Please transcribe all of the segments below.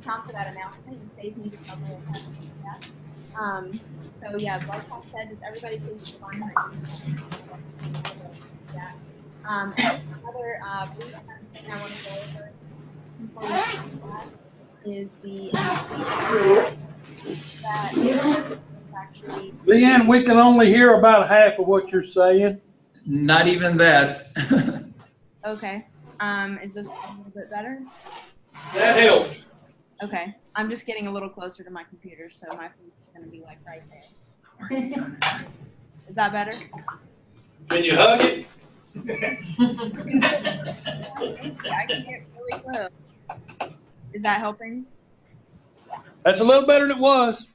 Tom, for that announcement. You saved me the trouble of having to do that. So yeah, like Tom said, just everybody please respond. Yeah. And just another brief kind of thing I want to go over before we start class is the that actually. Leanne, we can only hear about half of what you're saying. Not even that. Okay. Is this a little bit better? That helps. Okay. I'm just getting a little closer to my computer, so my phone's going to be like right there. Is that better? Can you hug it? I can get really close. Is that helping? That's a little better than it was.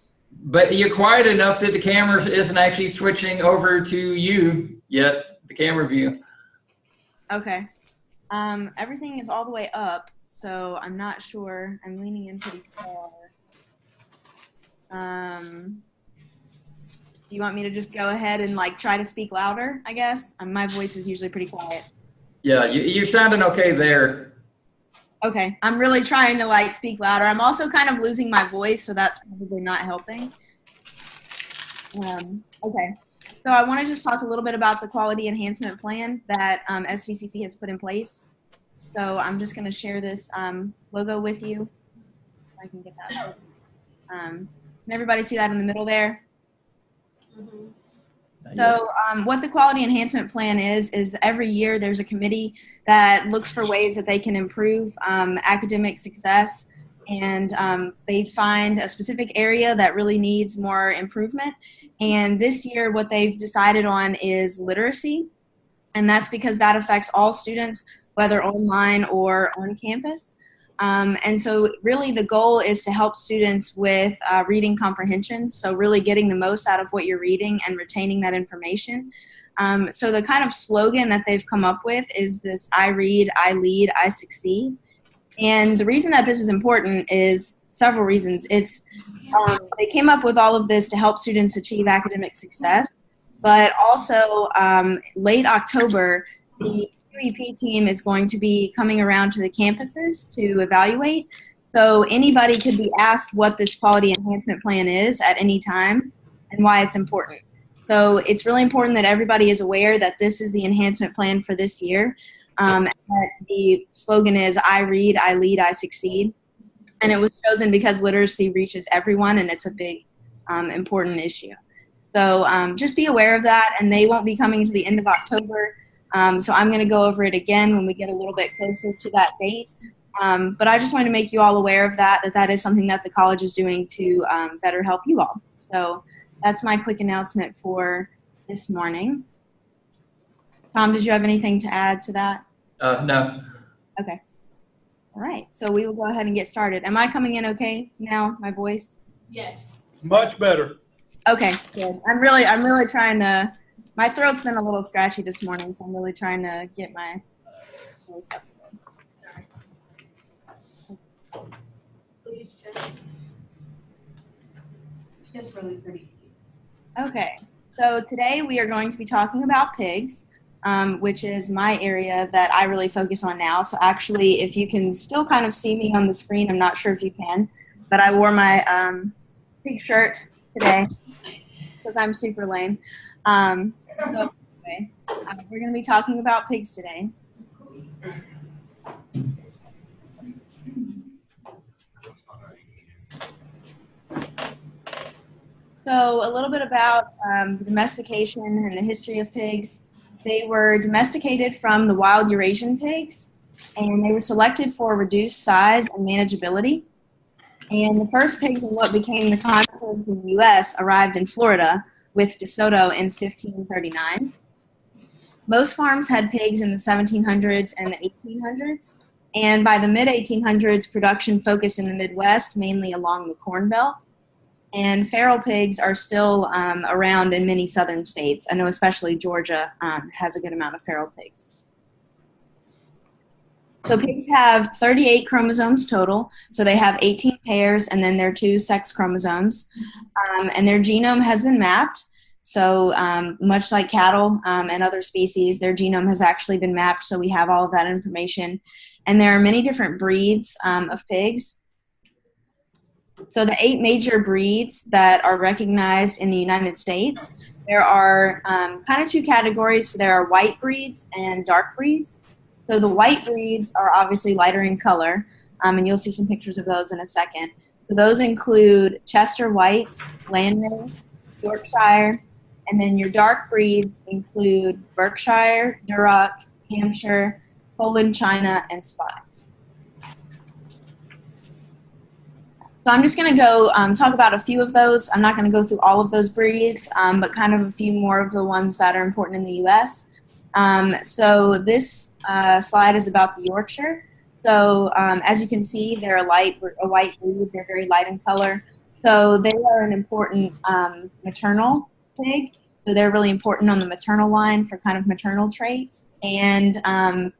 But you're quiet enough that the camera isn't actually switching over to you yet, the camera view. Okay. Everything is all the way up, so I'm not sure. I'm leaning in pretty far. Do you want me to just go ahead and like try to speak louder, I guess? My voice is usually pretty quiet. Yeah, you're sounding okay there. Okay, I'm really trying to like speak louder. I'm also kind of losing my voice, so that's probably not helping. Okay, so I want to just talk a little bit about the quality enhancement plan that SVCC has put in place. So I'm just going to share this logo with you. If I can get that. Can everybody see that in the middle there? Mm-hmm. So what the quality enhancement plan is every year there's a committee that looks for ways that they can improve academic success, and they find a specific area that really needs more improvement. And this year what they've decided on is literacy, and that's because that affects all students, whether online or on campus. And so really the goal is to help students with reading comprehension, so really getting the most out of what you're reading and retaining that information. So the kind of slogan that they've come up with is this: I read, I lead, I succeed. And the reason that this is important is several reasons. They came up with all of this to help students achieve academic success, but also late October, the UEP team is going to be coming around to the campuses to evaluate. So anybody could be asked what this quality enhancement plan is at any time and why it's important. So it's really important that everybody is aware that this is the enhancement plan for this year. That the slogan is, I read, I lead, I succeed. And it was chosen because literacy reaches everyone, and it's a big, important issue. So just be aware of that, and they won't be coming to the end of October. So I'm going to go over it again when we get a little bit closer to that date. But I just wanted to make you all aware of that is something that the college is doing to better help you all. So that's my quick announcement for this morning. Tom, did you have anything to add to that? No. Okay. All right. So we will go ahead and get started. Am I coming in okay now, my voice? Yes. Much better. Okay, good. I'm really trying to. My throat's been a little scratchy this morning, so I'm really trying to get my voice up. Please check. She has really pretty teeth. Okay, so today we are going to be talking about pigs, which is my area that I really focus on now. So actually, if you can still kind of see me on the screen, I'm not sure if you can, but I wore my pig shirt today because I'm super lame. So anyway, we're going to be talking about pigs today. So a little bit about the domestication and the history of pigs. They were domesticated from the wild Eurasian pigs, and they were selected for reduced size and manageability. And the first pigs in what became the consulate in the U.S. arrived in Florida with DeSoto in 1539. Most farms had pigs in the 1700s and the 1800s, and by the mid-1800s, production focused in the Midwest, mainly along the Corn Belt. And feral pigs are still around in many southern states. I know especially Georgia has a good amount of feral pigs. So pigs have 38 chromosomes total. So they have 18 pairs and then their 2 sex chromosomes. And their genome has been mapped. So much like cattle and other species, their genome has actually been mapped. So we have all of that information. And there are many different breeds of pigs. So the 8 major breeds that are recognized in the United States, there are kind of 2 categories. So there are white breeds and dark breeds. So the white breeds are obviously lighter in color, and you'll see some pictures of those in a second. So those include Chester Whites, Landrace, Yorkshire, and then your dark breeds include Berkshire, Duroc, Hampshire, Poland, China, and Spot. So I'm just going to go talk about a few of those. I'm not going to go through all of those breeds, but kind of a few more of the ones that are important in the U.S. So this slide is about the Yorkshire. So as you can see, they're a white breed. They're very light in color. So they are an important maternal pig. So they're really important on the maternal line for kind of maternal traits. And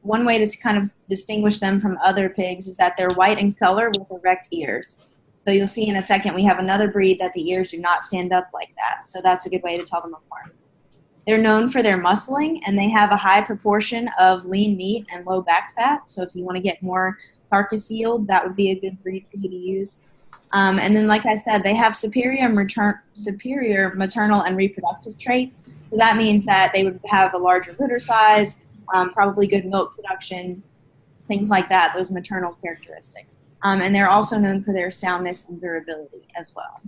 one way to kind of distinguish them from other pigs is that they're white in color with erect ears. So you'll see in a second we have another breed that the ears do not stand up like that. So that's a good way to tell them apart. They're known for their muscling, and they have a high proportion of lean meat and low back fat. So if you want to get more carcass yield, that would be a good breed for you to use. And then, like I said, they have superior maternal and reproductive traits. So that means that they would have a larger litter size, probably good milk production, things like that, those maternal characteristics. And they're also known for their soundness and durability as well.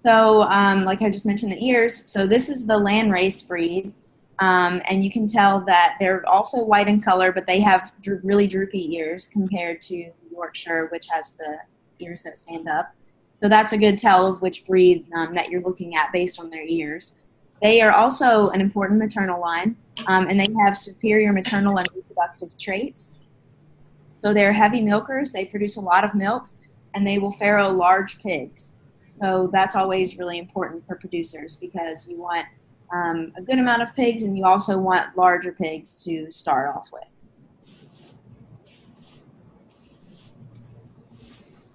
So like I just mentioned, the ears. So this is the Landrace breed. And you can tell that they're also white in color, but they have really droopy ears compared to Yorkshire, which has the ears that stand up. So that's a good tell of which breed that you're looking at based on their ears. They are also an important maternal line, and they have superior maternal and reproductive traits. So they're heavy milkers. They produce a lot of milk, and they will farrow large pigs. So that's always really important for producers because you want a good amount of pigs, and you also want larger pigs to start off with.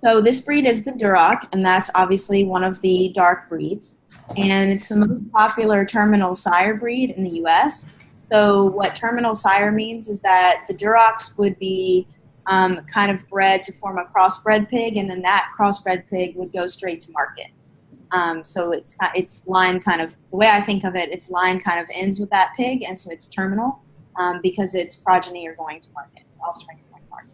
So this breed is the Duroc, and that's obviously one of the dark breeds. And it's the most popular terminal sire breed in the U.S. So what terminal sire means is that the Durocs would be kind of bred to form a crossbred pig, and then that crossbred pig would go straight to market. So it's line kind of, the way I think of it, its line kind of ends with that pig, and so it's terminal because its progeny are going to market, offspring are going to market.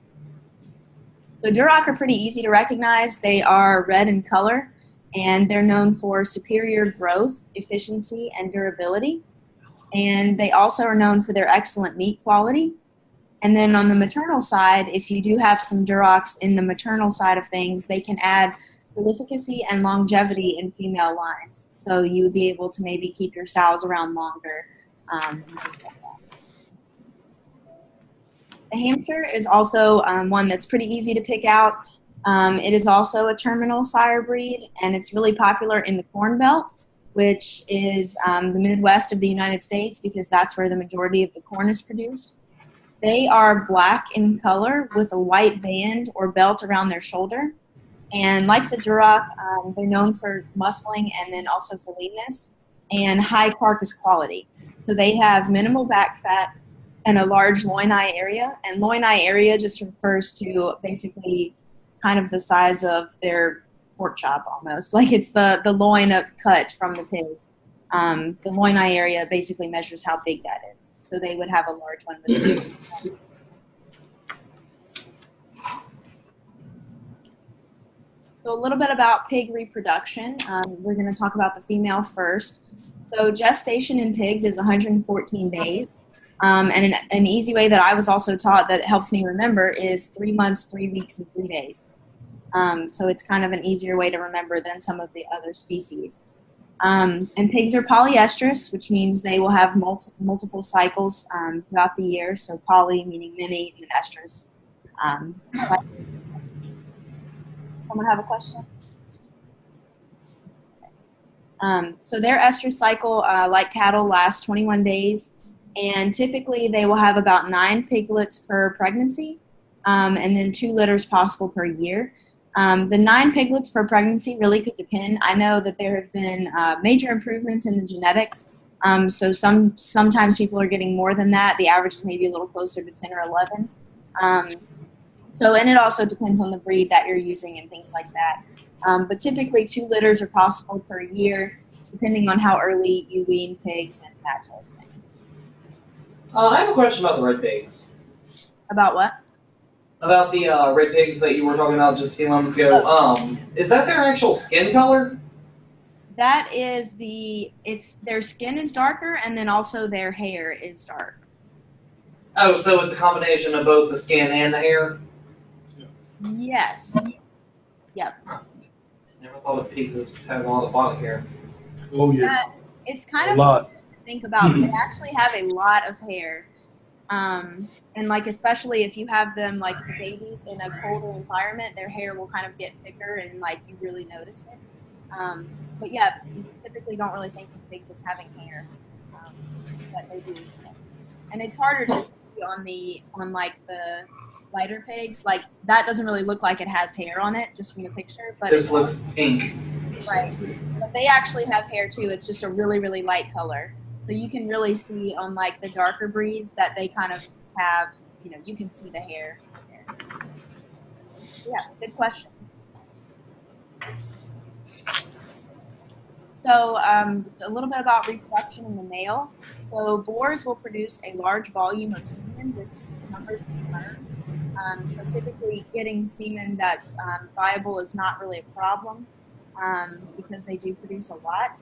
So Duroc are pretty easy to recognize. They are red in color, and they're known for superior growth, efficiency, and durability. And they also are known for their excellent meat quality. And then on the maternal side, if you do have some Durocs in the maternal side of things, they can add prolificacy and longevity in female lines. So you would be able to maybe keep your sows around longer. And things like that. The hamster is also one that's pretty easy to pick out. It is also a terminal sire breed, and it's really popular in the Corn Belt, which is the Midwest of the United States, because that's where the majority of the corn is produced. They are black in color with a white band or belt around their shoulder. And like the Duroc, they're known for muscling and then also for leanness and high carcass quality. So they have minimal back fat and a large loin eye area. And loin eye area just refers to basically kind of the size of their pork chop almost. Like it's the loin cut from the pig. The loin eye area basically measures how big that is. So they would have a large one. So a little bit about pig reproduction. We're going to talk about the female first. So gestation in pigs is 114 days. And an easy way that I was also taught that helps me remember is 3 months, 3 weeks, and 3 days. So it's kind of an easier way to remember than some of the other species. And pigs are polyestrous, which means they will have multiple cycles throughout the year. So poly meaning many, and then estrus. Someone have a question? So their estrus cycle, like cattle, lasts 21 days. And typically they will have about 9 piglets per pregnancy, and then 2 litters possible per year. The 9 piglets per pregnancy really could depend. I know that there have been major improvements in the genetics. So sometimes people are getting more than that. The average is maybe a little closer to 10 or 11. So, and it also depends on the breed that you're using and things like that. But typically 2 litters are possible per year, depending on how early you wean pigs and that sort of thing. I have a question about the red pigs. About what? About the red pigs that you were talking about just a few moments ago. Is that their actual skin color? That is their skin is darker, and then also their hair is dark. Oh, so it's a combination of both the skin and the hair? Yes. Yep. Never thought of pigs had a lot of body hair. Oh, yeah, It's kind a of lot. to think about. They actually have a lot of hair. And like, especially if you have them, like the babies, in a colder environment, their hair will kind of get thicker and like you really notice it. But yeah, you typically don't really think of pigs as having hair, but they do. So. And it's harder to see on like the lighter pigs. Like that doesn't really look like it has hair on it just from the picture, but This looks pink. right. But they actually have hair too. It's just a really, really light color. So you can really see on like the darker breeds that they kind of have, you can see the hair there. Yeah, good question. So a little bit about reproduction in the male. So boars will produce a large volume of semen with numbers of sperm. So typically getting semen that's viable is not really a problem because they do produce a lot.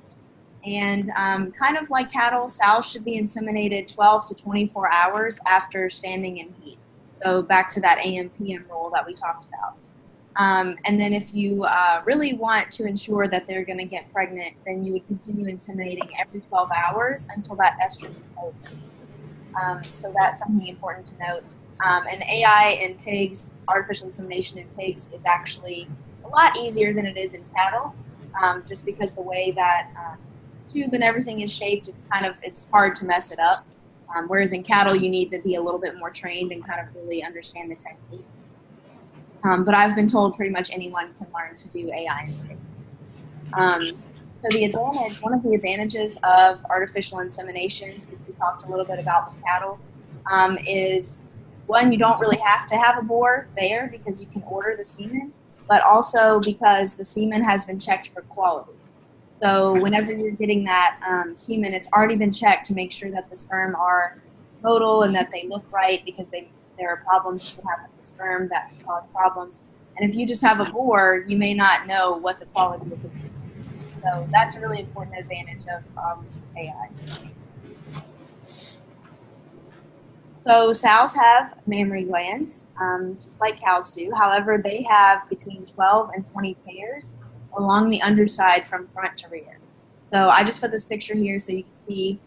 And kind of like cattle, sows should be inseminated 12 to 24 hours after standing in heat. So back to that AM/PM rule that we talked about. And then if you really want to ensure that they're going to get pregnant, then you would continue inseminating every 12 hours until that estrus is over. So that's something important to note. And AI in pigs, artificial insemination in pigs, is actually a lot easier than it is in cattle, just because the way that tube and everything is shaped, it's hard to mess it up. Whereas in cattle, you need to be a little bit more trained and kind of really understand the technique. But I've been told pretty much anyone can learn to do AI in pigs. So one of the advantages of artificial insemination, which we talked a little bit about with cattle, is one, you don't really have to have a boar there because you can order the semen, but also because the semen has been checked for quality. So whenever you're getting that semen, it's already been checked to make sure that the sperm are motile and that they look right, because there are problems you can have with the sperm that can cause problems. And if you just have a boar, you may not know what the quality of the semen is. So that's a really important advantage of AI. So sows have mammary glands, just like cows do. However, they have between 12 and 20 pairs along the underside from front to rear. So I just put this picture here so you can see,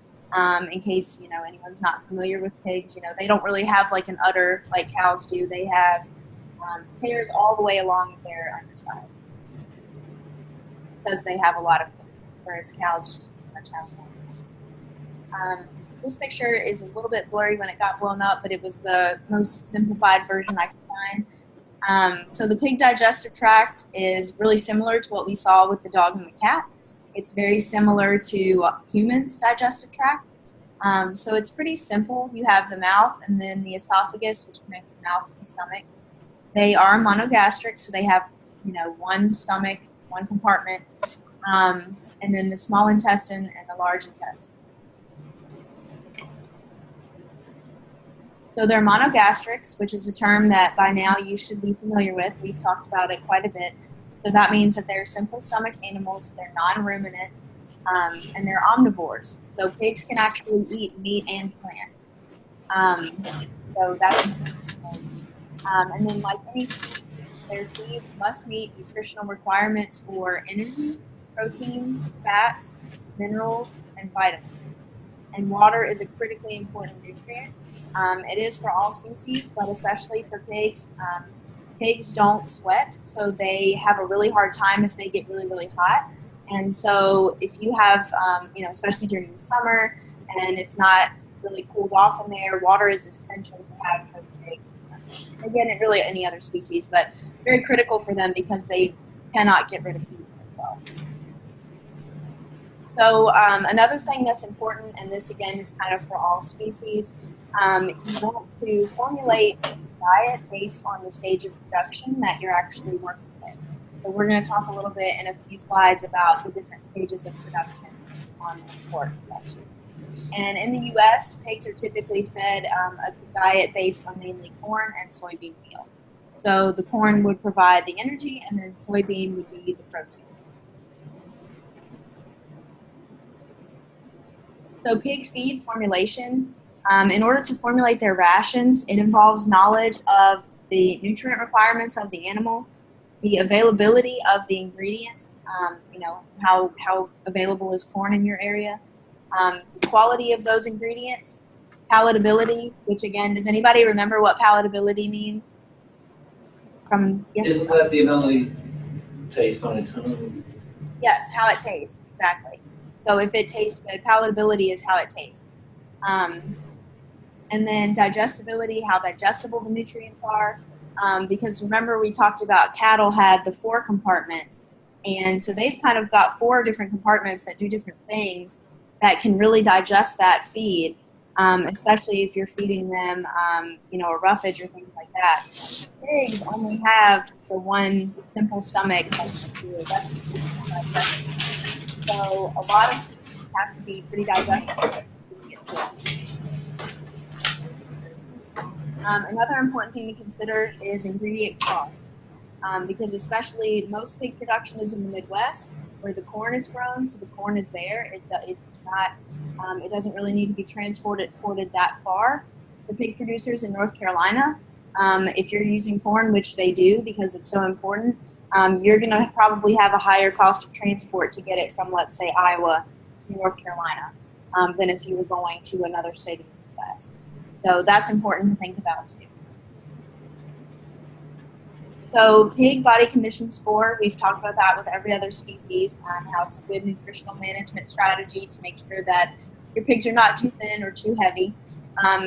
in case anyone's not familiar with pigs. They don't really have like an udder like cows do. They have pairs all the way along their underside because they have a lot of pairs, whereas cows just pretty much have one. This picture is a little bit blurry when it got blown up, but it was the most simplified version I could find. So the pig digestive tract is really similar to what we saw with the dog and the cat. It's very similar to humans' digestive tract. So it's pretty simple. You have the mouth and then the esophagus, which connects the mouth to the stomach. They are monogastric, so they have one stomach, one compartment, and then the small intestine and the large intestine. So they're monogastrics, which is a term that by now you should be familiar with. We've talked about it quite a bit. So that means that they're simple-stomached animals, they're non-ruminant, and they're omnivores. So pigs can actually eat meat and plants. So that's and then like any species, their feeds must meet nutritional requirements for energy, protein, fats, minerals, and vitamins. And water is a critically important nutrient. It is for all species, but especially for pigs. Pigs don't sweat, so they have a really hard time if they get really, really hot. And so if you have, especially during the summer and it's not really cooled off in there, water is essential to have for the pigs. Again, it really any other species, but very critical for them because they cannot get rid of heat as well. So another thing that's important, and this again is kind of for all species, you want to formulate a diet based on the stage of production that you're actually working with. So we're going to talk a little bit in a few slides about the different stages of production on pork production. And in the U.S., pigs are typically fed a diet based on mainly corn and soybean meal. So the corn would provide the energy, and then soybean would be the protein. So pig feed formulation, in order to formulate their rations, it involves knowledge of the nutrient requirements of the animal, the availability of the ingredients, you know, how available is corn in your area, the quality of those ingredients, palatability, which again, does anybody remember what palatability means? Yes. Isn't that the ability to taste on its own? Yes, how it tastes, exactly. So if it tastes good, palatability is how it tastes. And then digestibility, how digestible the nutrients are. Because remember we talked about cattle had the 4 compartments. And so they've kind of got 4 different compartments that do different things that can really digest that feed, especially if you're feeding them, you know, a roughage or things like that. Pigs only have the one simple stomach. So a lot of things have to be pretty digestible. Another important thing to consider is ingredient cost, because especially most pig production is in the Midwest where the corn is grown, so the corn is there. It's not, it doesn't really need to be transported that far. The pig producers in North Carolina, if you're using corn, which they do because it's so important, you're going to probably have a higher cost of transport to get it from, let's say, Iowa to North Carolina than if you were going to another state of the Midwest. So that's important to think about too. So pig body condition score, we've talked about that with every other species, how it's a good nutritional management strategy to make sure that your pigs are not too thin or too heavy.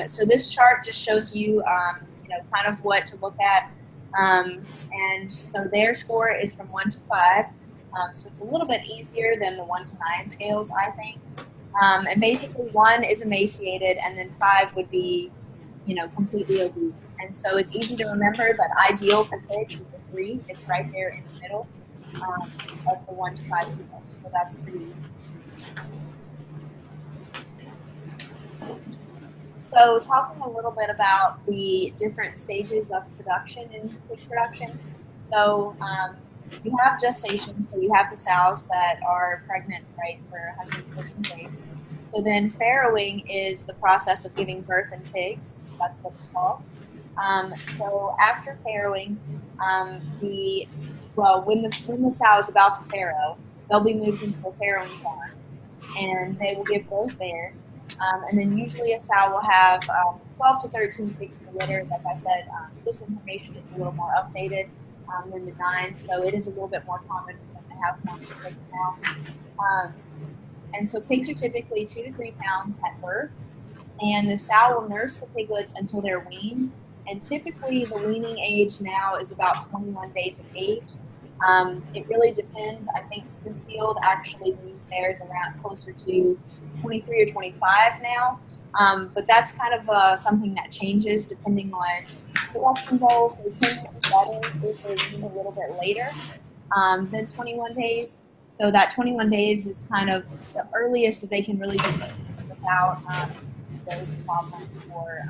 So this chart just shows you, you know, kind of what to look at. And so their score is from 1 to 5. So it's a little bit easier than the 1 to 9 scales, I think. And basically 1 is emaciated, and then 5 would be, you know, completely obese. And so it's easy to remember that ideal for pigs is a 3. It's right there in the middle of the 1 to 5 scale. So that's pretty easy. So talking a little bit about the different stages of production in pig production. So you have gestation, so you have the sows that are pregnant, right, for 114 days. So then farrowing is the process of giving birth in pigs. That's what it's called. So after farrowing, when the sow is about to farrow, they'll be moved into a farrowing barn, and they will give birth there. And then usually a sow will have 12 to 13 pigs per litter. Like I said, this information is a little more updated than the 9, so it is a little bit more common for them to have more pigs now. And so pigs are typically 2 to 3 pounds at birth, and the sow will nurse the piglets until they're weaned. And typically the weaning age now is about 21 days of age. It really depends. I think Smithfield actually weans theirs around closer to 23 or 25 now. But that's kind of something that changes depending on production goals. They tend to be better if they're weaned a little bit later than 21 days. So that 21 days is kind of the earliest that they can really be without those problems or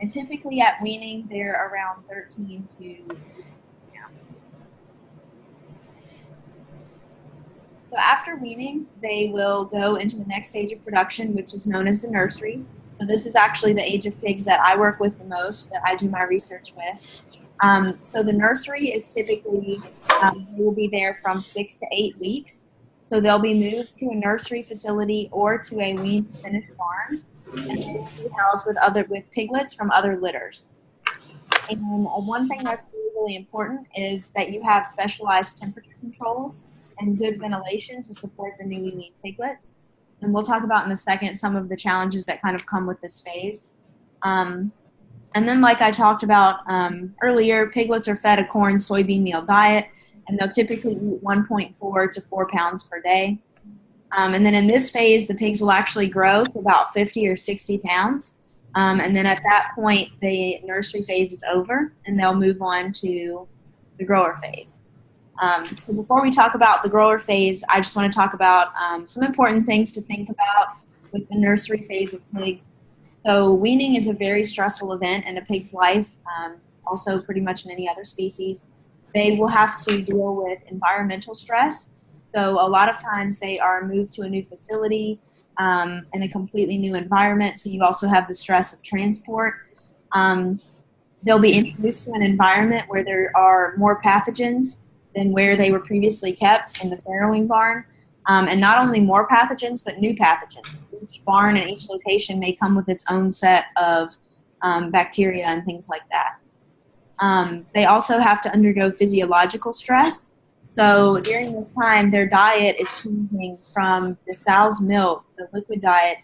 and typically at weaning, they're around 13 to, yeah. So after weaning, they will go into the next stage of production, which is known as the nursery. So this is actually the age of pigs that I work with the most, that I do my research with. So the nursery is typically, they will be there from 6 to 8 weeks. So they'll be moved to a nursery facility or to a weaned finished barn, and they will be housed with piglets from other litters. And one thing that's really, really important is that you have specialized temperature controls and good ventilation to support the newly weaned piglets. And we'll talk about in a second some of the challenges that kind of come with this phase. And then like I talked about earlier, piglets are fed a corn soybean meal diet. and they'll typically eat 1.4 to 4 pounds per day. And then in this phase, the pigs will actually grow to about 50 or 60 pounds. And then at that point, the nursery phase is over, and they'll move on to the grower phase. So before we talk about the grower phase, I just want to talk about some important things to think about with the nursery phase of pigs. So weaning is a very stressful event in a pig's life, also pretty much in any other species. They will have to deal with environmental stress. So a lot of times they are moved to a new facility in a completely new environment. So you also have the stress of transport. They'll be introduced to an environment where there are more pathogens than where they were previously kept in the farrowing barn. And not only more pathogens, but new pathogens. Each barn and each location may come with its own set of bacteria and things like that. They also have to undergo physiological stress. So during this time, their diet is changing from the sow's milk, the liquid diet,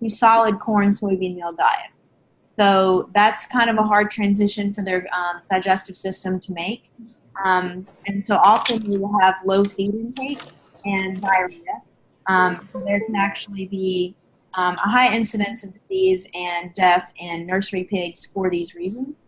to solid corn, soybean meal diet. So that's kind of a hard transition for their digestive system to make. And so often we will have low feed intake and diarrhea. So there can actually be a high incidence of disease and death in nursery pigs for these reasons.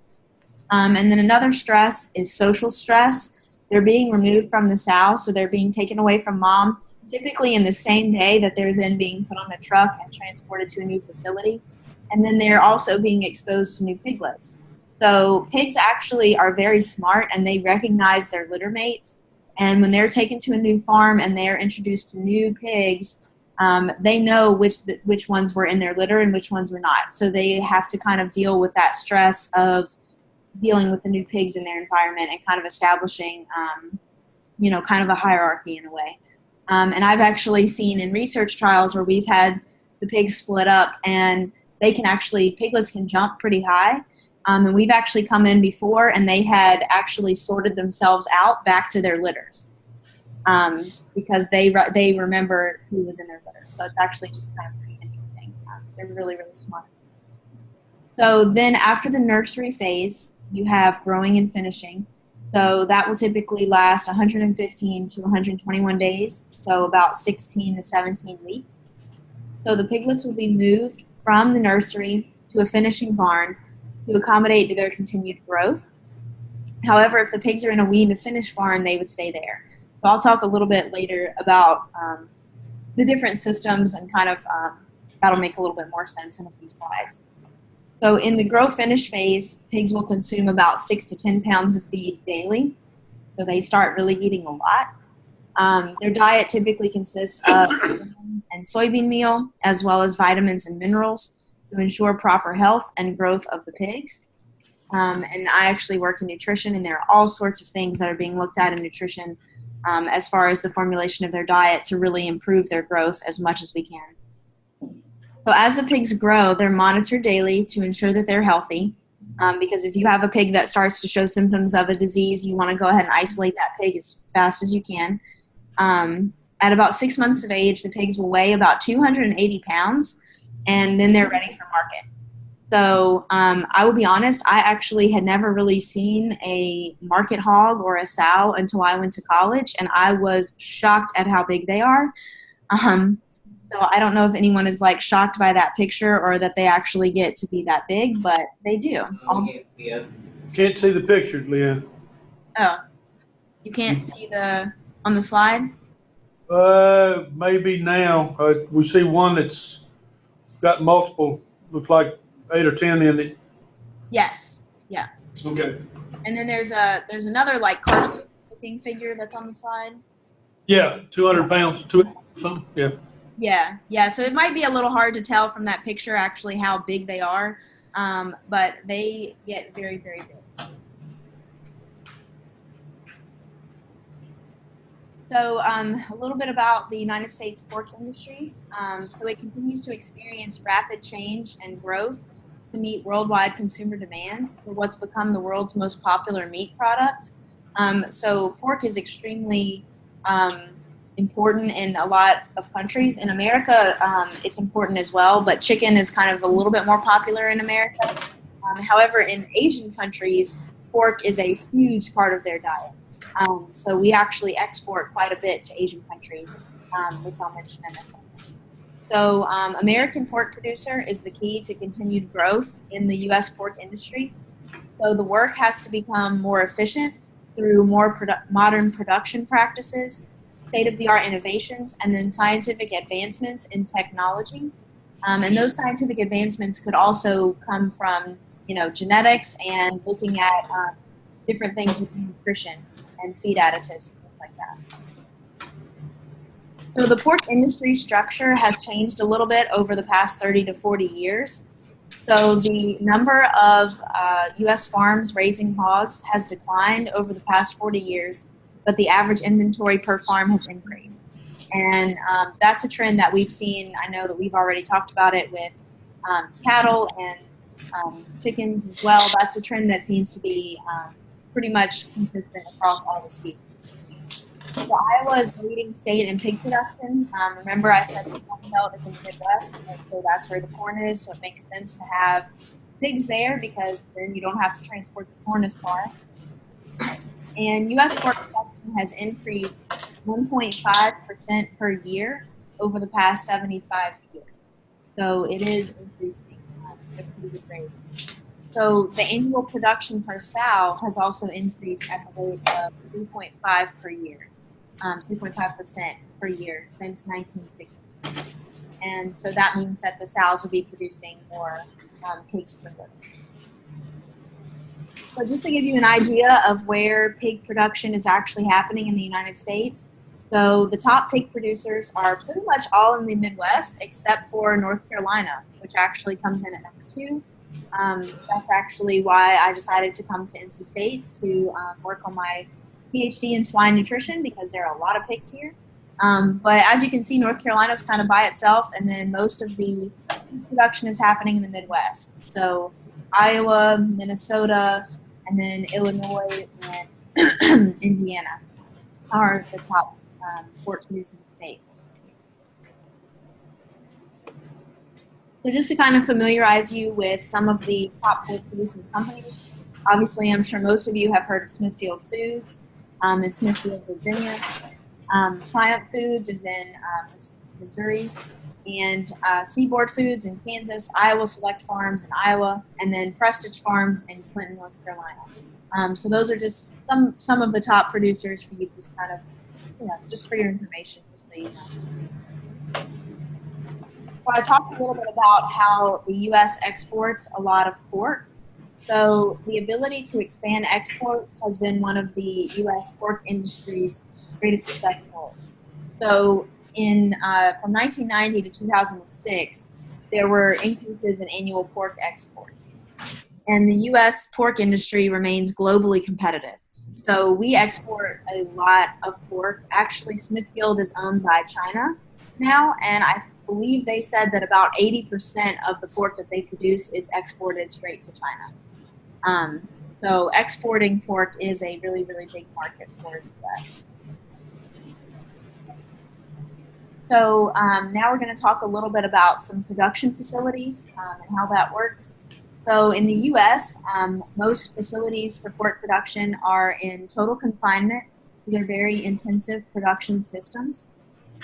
And then another stress is social stress. They're being removed from the sow, so they're being taken away from mom, typically in the same day that they're then being put on a truck and transported to a new facility. And then they're also being exposed to new piglets. So pigs actually are very smart, and they recognize their litter mates. And when they're taken to a new farm and they're introduced to new pigs, they know which ones were in their litter and which ones were not. So they have to kind of deal with that stress of dealing with the new pigs in their environment and kind of establishing, kind of a hierarchy in a way. And I've actually seen in research trials where we've had the pigs split up, and piglets can jump pretty high. And we've actually come in before, and they had actually sorted themselves out back to their litters because they remember who was in their litter. So it's actually just kind of pretty interesting. They're really, really smart. So then after the nursery phase, you have growing and finishing. So that will typically last 115 to 121 days, so about 16 to 17 weeks. So the piglets will be moved from the nursery to a finishing barn to accommodate their continued growth. However, if the pigs are in a wean to finish barn, they would stay there. So I'll talk a little bit later about the different systems, and kind of that'll make a little bit more sense in a few slides. So in the grow finish phase, pigs will consume about 6 to 10 pounds of feed daily. So they start really eating a lot. Their diet typically consists of corn and soybean meal, as well as vitamins and minerals to ensure proper health and growth of the pigs. And I actually work in nutrition, and there are all sorts of things that are being looked at in nutrition as far as the formulation of their diet to really improve their growth as much as we can. So as the pigs grow, they're monitored daily to ensure that they're healthy. Because if you have a pig that starts to show symptoms of a disease, you want to go ahead and isolate that pig as fast as you can. At about 6 months of age, the pigs will weigh about 280 pounds, and then they're ready for market. So I will be honest, I actually had never really seen a market hog or a sow until I went to college, and I was shocked at how big they are. So I don't know if anyone is like shocked by that picture or that they actually get to be that big, but they do. Can't see the picture, Leah. Oh, you can't see on the slide? Maybe now. We see one that's got multiple, looks like 8 or 10 in it. Yes. Yeah. Okay. And then there's another like cartoon looking figure that's on the slide. Yeah, 200 pounds, 200 something. Yeah. Yeah. So it might be a little hard to tell from that picture actually how big they are, but they get very, very big. So a little bit about the United States pork industry. So it continues to experience rapid change and growth to meet worldwide consumer demands for what's become the world's most popular meat product. So pork is extremely important in a lot of countries. In America, it's important as well, but chicken is kind of a little bit more popular in America. However, in Asian countries, pork is a huge part of their diet. So we actually export quite a bit to Asian countries, which I'll mention in a second. So American pork producer is the key to continued growth in the U.S. pork industry. So the work has to become more efficient through more modern production practices, state-of-the-art innovations, and then scientific advancements in technology. And those scientific advancements could also come from, genetics and looking at different things with nutrition and feed additives and things like that. So the pork industry structure has changed a little bit over the past 30 to 40 years. So the number of U.S. farms raising hogs has declined over the past 40 years, but the average inventory per farm has increased. And that's a trend that we've seen. I know that we've already talked about it with cattle and chickens as well. That's a trend that seems to be pretty much consistent across all the species. So Iowa is the leading state in pig production. Remember I said the Corn Belt is in the Midwest, so that's where the corn is, so it makes sense to have pigs there because then you don't have to transport the corn as far. And U.S. pork production has increased 1.5% per year over the past 75 years. So it is increasing at a pretty good rate. So the annual production per sow has also increased at the rate of 3.5 per year. 3.5% per year since 1960. And so that means that the sows will be producing more pigs per litter. So just to give you an idea of where pig production is actually happening in the United States, so the top pig producers are pretty much all in the Midwest except for North Carolina, which actually comes in at number 2. That's actually why I decided to come to NC State to work on my PhD in swine nutrition because there are a lot of pigs here. But as you can see, North Carolina is kind of by itself, and then most of the production is happening in the Midwest. So Iowa, Minnesota, and then Illinois and Indiana are the top pork producing states. So just to kind of familiarize you with some of the top pork producing companies, obviously I'm sure most of you have heard of Smithfield Foods in Smithfield, Virginia. Triumph Foods is in Missouri, and Seaboard Foods in Kansas, Iowa Select Farms in Iowa, and then Prestige Farms in Clinton, North Carolina. So those are just some of the top producers for you to just kind of, just for your information, just so you know. So I talked a little bit about how the U.S. exports a lot of pork. So the ability to expand exports has been one of the U.S. pork industry's greatest success stories. So from 1990 to 2006, there were increases in annual pork exports. And the U.S. pork industry remains globally competitive. So we export a lot of pork. Actually, Smithfield is owned by China now, and I believe they said that about 80% of the pork that they produce is exported straight to China. So exporting pork is a really, really big market for the U.S. So now we're going to talk a little bit about some production facilities and how that works. So in the U.S., most facilities for pork production are in total confinement to their very intensive production systems,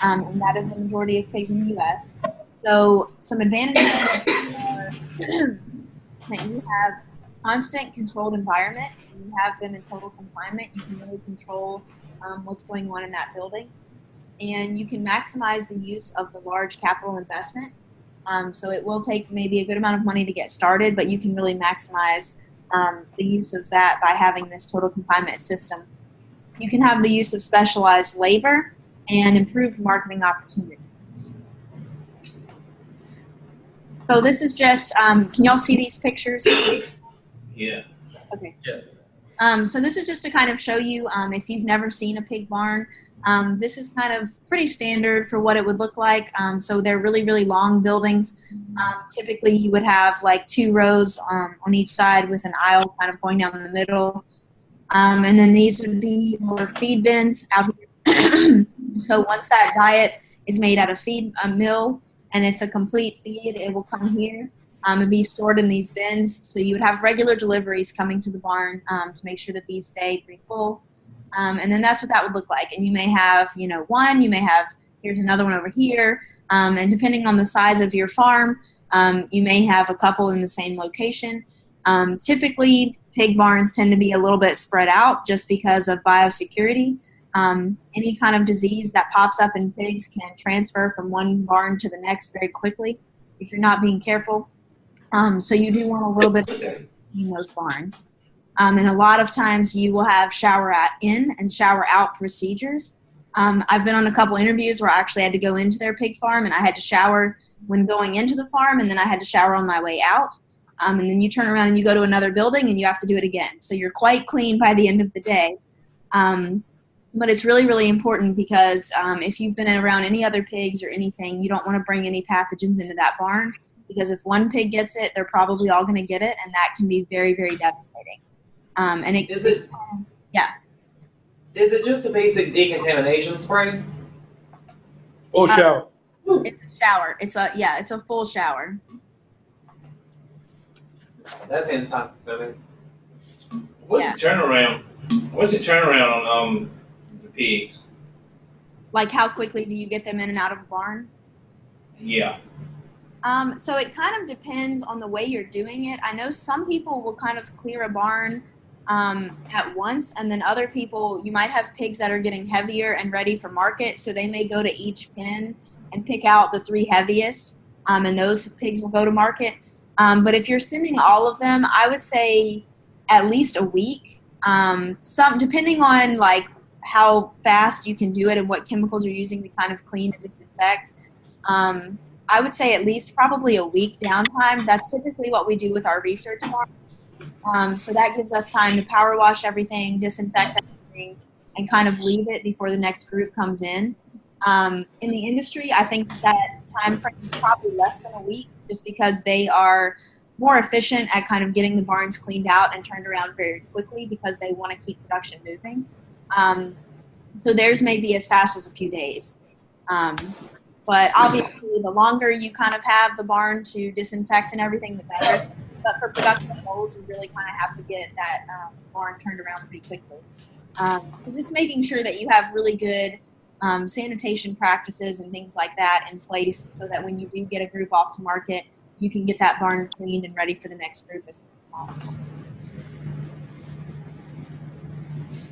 and that is the majority of pigs in the U.S. So some advantages are that you have constant controlled environment. When you have them in total confinement, you can really control what's going on in that building. And you can maximize the use of the large capital investment. So it will take maybe a good amount of money to get started, but you can really maximize the use of that by having this total confinement system. You can have the use of specialized labor and improved marketing opportunity. So this is just, can y'all see these pictures? Yeah. Okay. Yeah. So this is just to kind of show you, if you've never seen a pig barn, this is kind of pretty standard for what it would look like. So they're really, really long buildings. Typically you would have like 2 rows on each side with an aisle kind of going down the middle. And then these would be more feed bins out here. So once that diet is made at a mill and it's a complete feed, it will come here. And be stored in these bins. So you would have regular deliveries coming to the barn to make sure that these stay pretty full. And then that's what that would look like. And you may have, one, you may have, here's another one over here. And depending on the size of your farm, you may have a couple in the same location. Typically, pig barns tend to be a little bit spread out just because of biosecurity. Any kind of disease that pops up in pigs can transfer from one barn to the next very quickly if you're not being careful. So you do want a little bit in those barns. And a lot of times you will have shower in and shower out procedures. I've been on a couple interviews where I actually had to go into their pig farm and I had to shower when going into the farm, and then I had to shower on my way out. And then you turn around and you go to another building and you have to do it again. So you're quite clean by the end of the day. But it's really, really important because if you've been around any other pigs or anything, you don't want to bring any pathogens into that barn, because if one pig gets it, they're probably all going to get it, and that can be very, very devastating. And it, Is it? Yeah. Is it just a basic decontamination spray? Or shower. It's a shower. It's a full shower. That seems time consuming. What's Yeah. the turnaround? What's the turnaround on the pigs? Like, how quickly do you get them in and out of a barn? Yeah. So it kind of depends on the way you're doing it. I know some people will kind of clear a barn at once, and then other people, you might have pigs that are getting heavier and ready for market, so they may go to each pen and pick out the 3 heaviest, and those pigs will go to market. But if you're sending all of them, I would say at least a week. Some depending on like how fast you can do it and what chemicals you're using to kind of clean and disinfect. I would say at least probably a week downtime. That's typically what we do with our research farm. So that gives us time to power wash everything, disinfect everything, and kind of leave it before the next group comes in. In the industry, I think that time frame is probably less than a week, just because they are more efficient at kind of getting the barns cleaned out and turned around very quickly because they want to keep production moving. So theirs may be as fast as a few days. But obviously, the longer you kind of have the barn to disinfect and everything, the better. But for production goals, you really kind of have to get that barn turned around pretty quickly. So just making sure that you have really good sanitation practices and things like that in place so that when you do get a group off to market, you can get that barn cleaned and ready for the next group as soon as possible.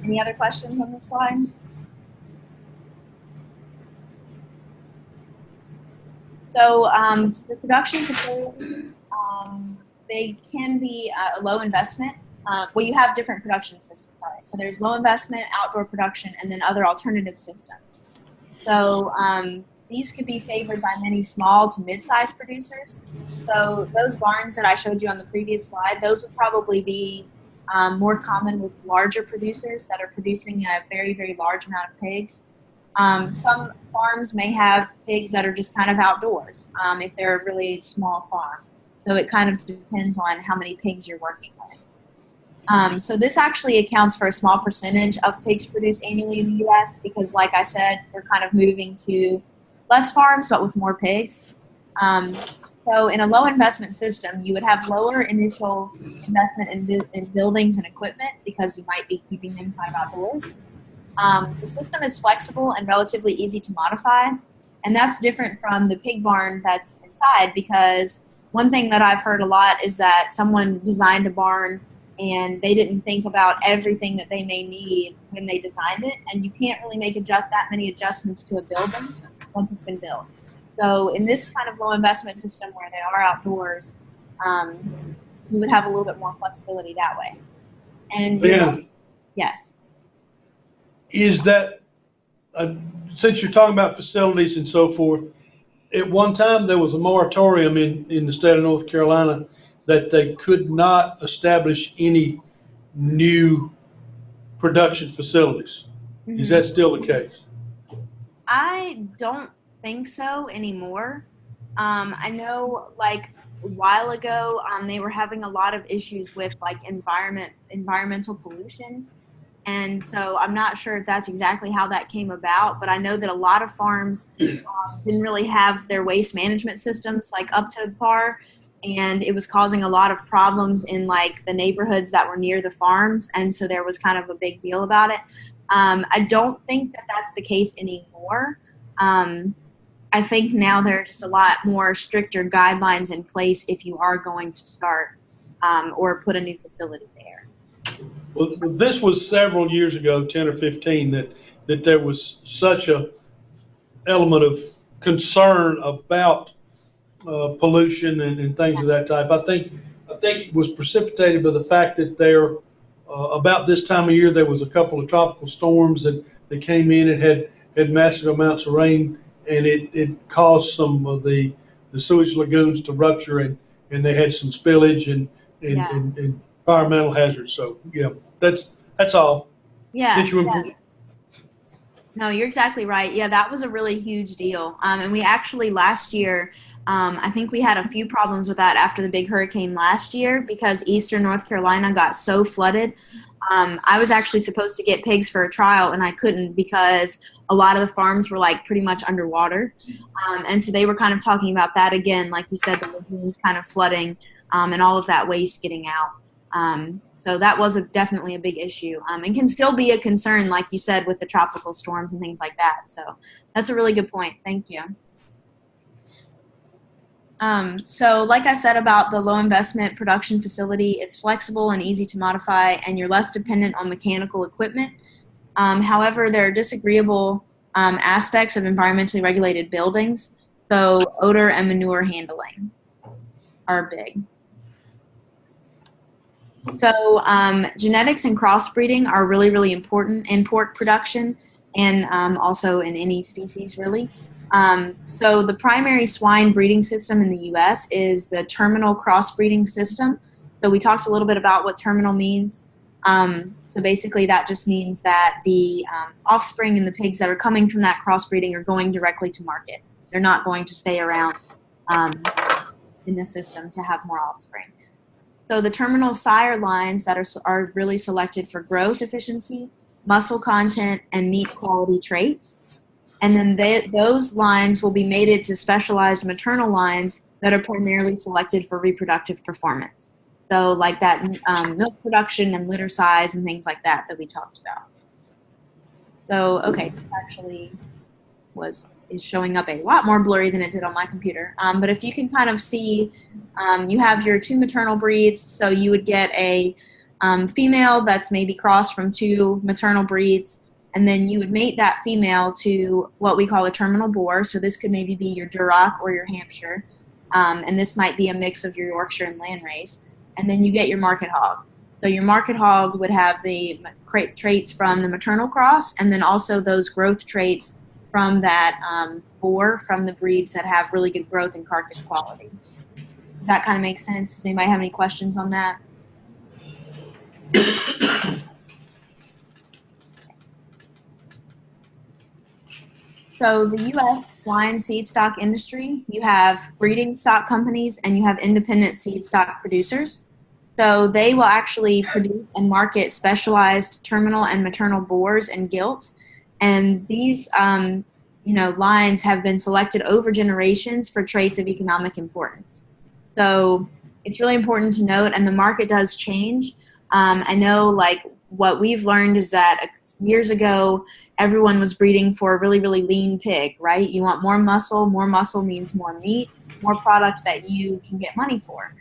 Any other questions on this slide? So the production facilities, they can be a low investment. Well, you have different production systems. Sorry. So there's low investment, outdoor production, and then other alternative systems. So these could be favored by many small to mid-sized producers. So those barns that I showed you on the previous slide, those would probably be more common with larger producers that are producing a very, very large amount of pigs. Some farms may have pigs that are just kind of outdoors if they're a really small farm. So it kind of depends on how many pigs you're working with. So this actually accounts for a small percentage of pigs produced annually in the U.S. because, like I said, we're kind of moving to less farms but with more pigs. So in a low investment system, you would have lower initial investment in buildings and equipment because you might be keeping them kind of outdoors. The system is flexible and relatively easy to modify, and that's different from the pig barn that's inside, because one thing that I've heard a lot is that someone designed a barn and they didn't think about everything that they may need when they designed it, and you can't really make that many adjustments to a building once it's been built. So in this kind of low investment system where they are outdoors, you would have a little bit more flexibility that way. And yes. Is that, since you're talking about facilities and so forth, at one time there was a moratorium in the state of North Carolina that they could not establish any new production facilities. Mm-hmm. Is that still the case? I don't think so anymore. I know like a while ago they were having a lot of issues with like environmental pollution. And so I'm not sure if that's exactly how that came about, but I know that a lot of farms didn't really have their waste management systems like up to par, and it was causing a lot of problems in like the neighborhoods that were near the farms, and so there was kind of a big deal about it. I don't think that that's the case anymore. I think now there are just a lot more stricter guidelines in place if you are going to start or put a new facility there. Well, this was several years ago, 10 or 15, that there was such a element of concern about pollution and things of that type. I think it was precipitated by the fact that there, about this time of year, there was a couple of tropical storms that came in and had massive amounts of rain, and it caused some of the sewage lagoons to rupture, and they had some spillage and environmental hazards. So yeah, that's all. Yeah. Since you No, you're exactly right. Yeah, that was a really huge deal. And we actually last year, I think we had a few problems with that after the big hurricane last year because eastern North Carolina got so flooded. I was actually supposed to get pigs for a trial and I couldn't because a lot of the farms were like pretty much underwater. And so they were kind of talking about that again, like you said, the lagoons kind of flooding and all of that waste getting out. So that was definitely a big issue and can still be a concern, like you said, with the tropical storms and things like that. So that's a really good point. Thank you. So like I said about the low investment production facility, it's flexible and easy to modify, and you're less dependent on mechanical equipment. However, there are disagreeable aspects of environmentally regulated buildings. So odor and manure handling are big. So genetics and crossbreeding are really, really important in pork production and also in any species, really. So the primary swine breeding system in the U.S. is the terminal crossbreeding system. So we talked a little bit about what terminal means. So basically that just means that the offspring and the pigs that are coming from that crossbreeding are going directly to market. They're not going to stay around in the system to have more offspring. So the terminal sire lines that are really selected for growth efficiency, muscle content, and meat quality traits. And then those lines will be mated to specialized maternal lines that are primarily selected for reproductive performance. So like that milk production and litter size and things like that we talked about. So, okay, this actually is showing up a lot more blurry than it did on my computer. But if you can kind of see, you have your two maternal breeds. So you would get a female that's maybe crossed from two maternal breeds, and then you would mate that female to what we call a terminal boar. So this could maybe be your Duroc or your Hampshire, and this might be a mix of your Yorkshire and Landrace. And then you get your market hog. So your market hog would have the traits from the maternal cross, and then also those growth traits from that boar from the breeds that have really good growth and carcass quality. Does that kind of make sense? Does anybody have any questions on that? So the U.S. swine seed stock industry, you have breeding stock companies and you have independent seed stock producers. So they will actually produce and market specialized terminal and maternal boars and gilts. And these lines have been selected over generations for traits of economic importance. So it's really important to note, and the market does change. I know like what we've learned is that years ago, everyone was breeding for a really, really lean pig, right? You want more muscle means more meat, more product that you can get money for.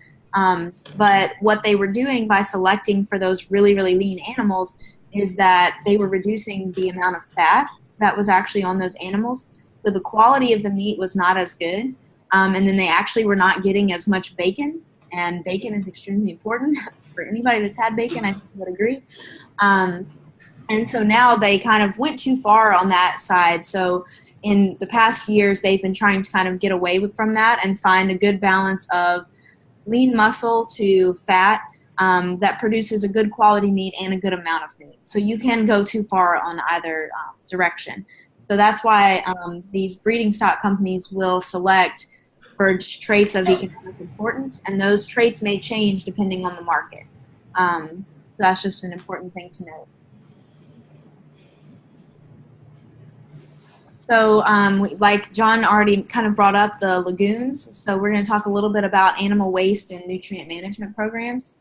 But what they were doing by selecting for those really, really lean animals is that they were reducing the amount of fat that was actually on those animals. So the quality of the meat was not as good. And then they actually were not getting as much bacon. And bacon is extremely important for anybody that's had bacon, I think would agree. And so now they kind of went too far on that side. So in the past years, they've been trying to kind of get away from that and find a good balance of lean muscle to fat that produces a good quality meat and a good amount of meat. So you can go too far on either direction. So that's why these breeding stock companies will select for traits of economic importance, and those traits may change depending on the market. So that's just an important thing to note. So like John already kind of brought up the lagoons. So we're going to talk a little bit about animal waste and nutrient management programs.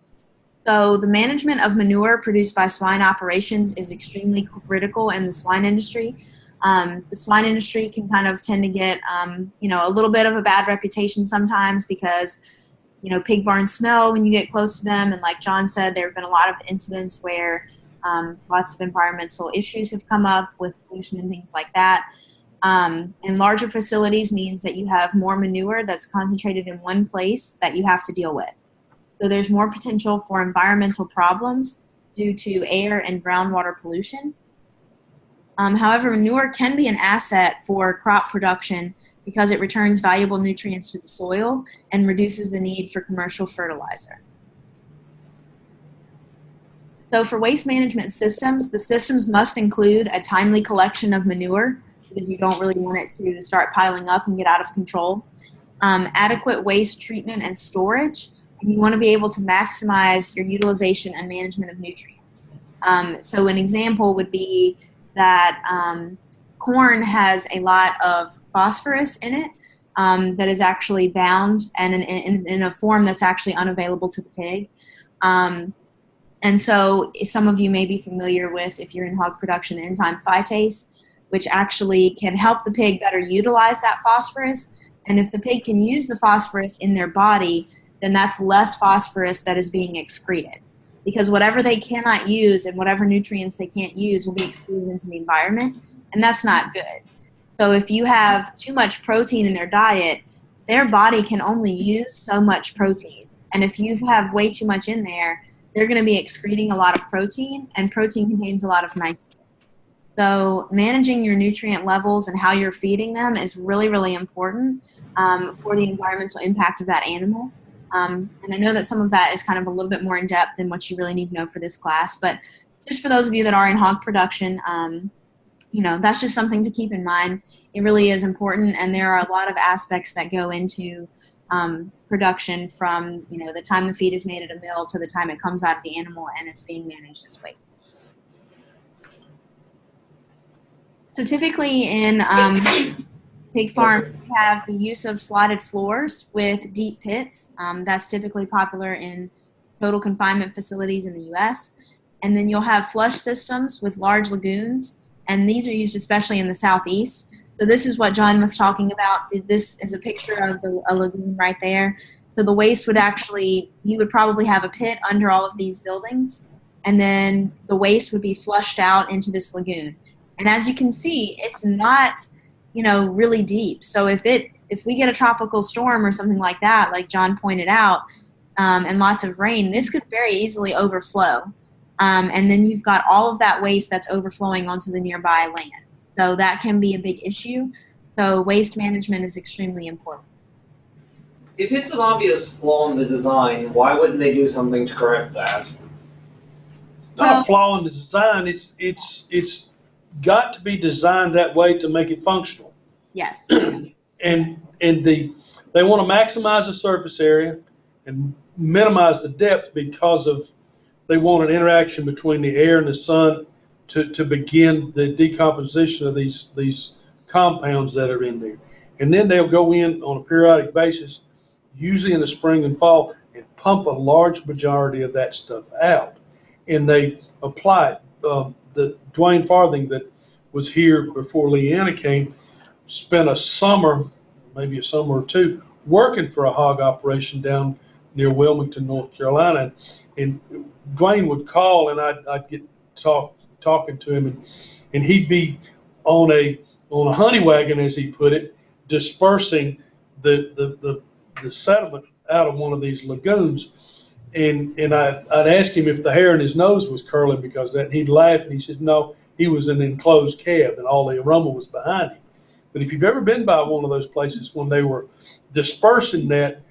So the management of manure produced by swine operations is extremely critical in the swine industry. The swine industry can kind of tend to get, a little bit of a bad reputation sometimes because, pig barns smell when you get close to them. And like John said, there have been a lot of incidents where lots of environmental issues have come up with pollution and things like that. And larger facilities means that you have more manure that's concentrated in one place that you have to deal with. So there's more potential for environmental problems due to air and groundwater pollution. However, manure can be an asset for crop production because it returns valuable nutrients to the soil and reduces the need for commercial fertilizer. So for waste management systems, the systems must include a timely collection of manure because you don't really want it to start piling up and get out of control. Adequate waste treatment and storage. And you want to be able to maximize your utilization and management of nutrients. So an example would be that corn has a lot of phosphorus in it that is actually bound and in a form that's actually unavailable to the pig. And so some of you may be familiar with, if you're in hog production, the enzyme phytase, which actually can help the pig better utilize that phosphorus. And if the pig can use the phosphorus in their body, then that's less phosphorus that is being excreted. Because whatever they cannot use and whatever nutrients they can't use will be excreted into the environment, and that's not good. So if you have too much protein in their diet, their body can only use so much protein. And if you have way too much in there, they're going to be excreting a lot of protein, and protein contains a lot of nitrogen. So managing your nutrient levels and how you're feeding them is really, really important for the environmental impact of that animal. And I know that some of that is kind of a little bit more in depth than what you really need to know for this class, but just for those of you that are in hog production, that's just something to keep in mind. It really is important, and there are a lot of aspects that go into production from, the time the feed is made at a mill to the time it comes out of the animal and it's being managed as waste. So typically in pig farms, you have the use of slotted floors with deep pits. That's typically popular in total confinement facilities in the U.S. And then you'll have flush systems with large lagoons, and these are used especially in the southeast. So this is what John was talking about. This is a picture of a lagoon right there. So the waste would actually, you would probably have a pit under all of these buildings, and then the waste would be flushed out into this lagoon. And as you can see, it's not, really deep. So if we get a tropical storm or something like that, like John pointed out, and lots of rain, this could very easily overflow. And then you've got all of that waste that's overflowing onto the nearby land. So that can be a big issue. So waste management is extremely important. If it's an obvious flaw in the design, why wouldn't they do something to correct that? Not a flaw in the design. It's got to be designed that way to make it functional. Yes. And they want to maximize the surface area and minimize the depth because they want an interaction between the air and the sun to begin the decomposition of these compounds that are in there. And then they'll go in on a periodic basis, usually in the spring and fall, and pump a large majority of that stuff out. And they apply it. The Dwayne Farthing that was here before Leanna came spent a summer, maybe a summer or two, working for a hog operation down near Wilmington, North Carolina. And Dwayne would call, and I'd get talking to him, and he'd be on a honey wagon, as he put it, dispersing the sediment out of one of these lagoons. And I'd ask him if the hair in his nose was curling because of that, and he'd laugh, and he said no, he was in an enclosed cab and all the aroma was behind him. But if you've ever been by one of those places when they were dispersing that,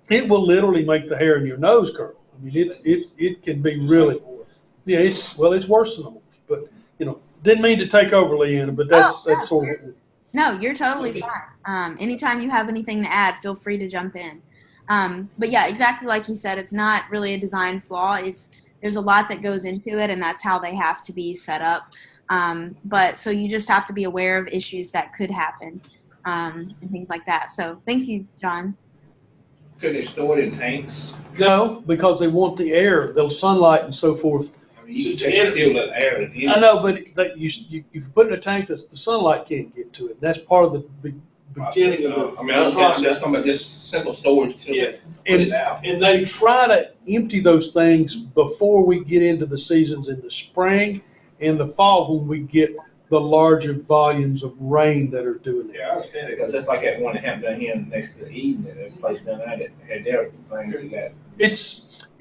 it will literally make the hair in your nose curl. I mean, it can be really, it's worse than a horse. But didn't mean to take over, Leanna, but that's sort of. No, you're totally fine. Anytime you have anything to add, feel free to jump in. But yeah, exactly like he said, it's not really a design flaw. It's there's a lot that goes into it, and that's how they have to be set up. But so you just have to be aware of issues that could happen and things like that. So thank you, John. Could they store it in tanks? No, because they want the air, the sunlight and so forth. I mean, you can still let air in. I know, but that you put in a tank that the sunlight can't get to it. That's part of the beginning of the I mean, I understand, that's talking about just simple storage till Yeah. they put it out. And they try to empty those things before we get into the seasons in the spring and the fall when we get the larger volumes of rain that are doing it. Yeah, I understand it, because that's like that one that happened down here next to Eden, and that place down there that had their things to that.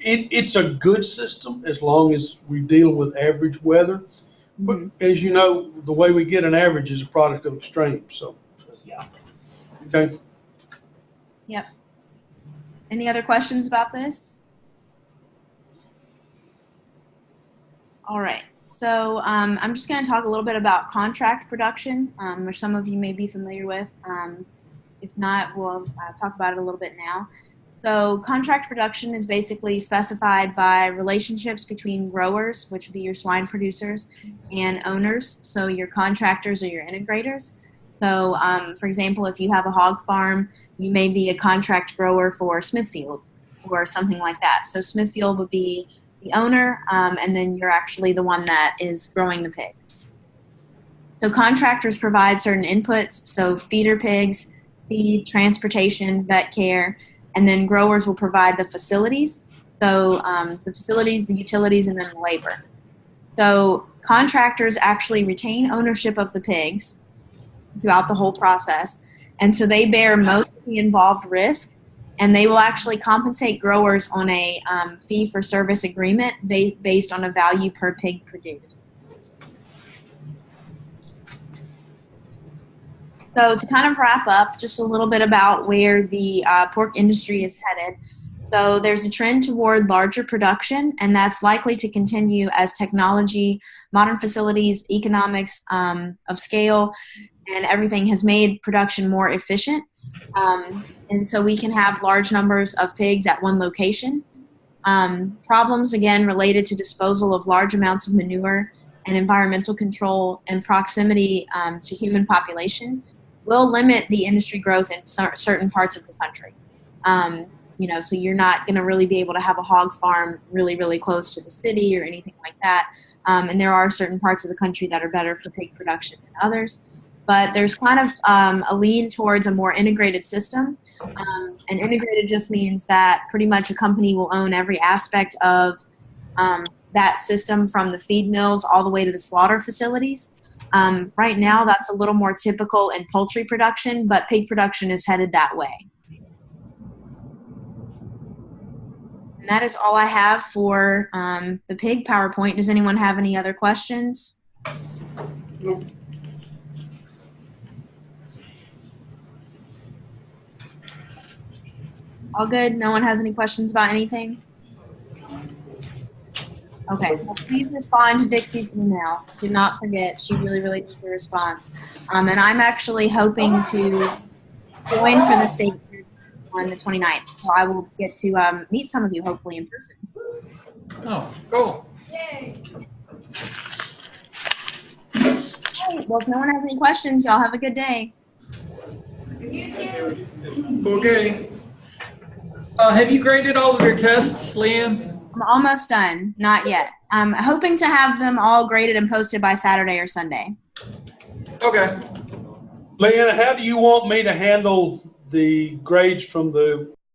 It's a good system as long as we deal with average weather. But as you know, the way we get an average is a product of extremes. So, Yeah. okay. Yep. Any other questions about this? All right. So I'm just going to talk a little bit about contract production, which some of you may be familiar with. If not, we'll talk about it a little bit now. So contract production is basically specified by relationships between growers, which would be your swine producers, and owners, so your contractors or your integrators. So, for example, if you have a hog farm, you may be a contract grower for Smithfield or something like that. So Smithfield would be the owner, and then you're actually the one that is growing the pigs. So contractors provide certain inputs, so feeder pigs, feed, transportation, vet care, and then growers will provide the facilities. So the facilities, the utilities, and then the labor. So contractors actually retain ownership of the pigs throughout the whole process. And so they bear most of the involved risk, and they will actually compensate growers on a fee-for-service agreement based on a value per pig produced. So to kind of wrap up, just a little bit about where the pork industry is headed. So there's a trend toward larger production, and that's likely to continue as technology, modern facilities, economics of scale, and everything has made production more efficient. And so we can have large numbers of pigs at one location. Problems, again, related to disposal of large amounts of manure and environmental control and proximity to human population will limit the industry growth in certain parts of the country. So you're not going to really be able to have a hog farm really, really close to the city or anything like that. And there are certain parts of the country that are better for pig production than others. But there's kind of a lean towards a more integrated system. And integrated just means that pretty much a company will own every aspect of that system, from the feed mills all the way to the slaughter facilities. Right now, that's a little more typical in poultry production, but pig production is headed that way. And that is all I have for the pig PowerPoint. Does anyone have any other questions? Nope. All good? No one has any questions about anything? Okay, well, please respond to Dixie's email. Do not forget, she really, really needs a response. And I'm actually hoping to join for the state on the 29th, so I will get to meet some of you, hopefully in person. Oh, cool. Yay. All right, well, if no one has any questions, y'all have a good day. You too. Okay. Have you graded all of your tests, Leanne? I'm almost done. Not yet. I'm hoping to have them all graded and posted by Saturday or Sunday. Okay. Leanna, how do you want me to handle the grades from the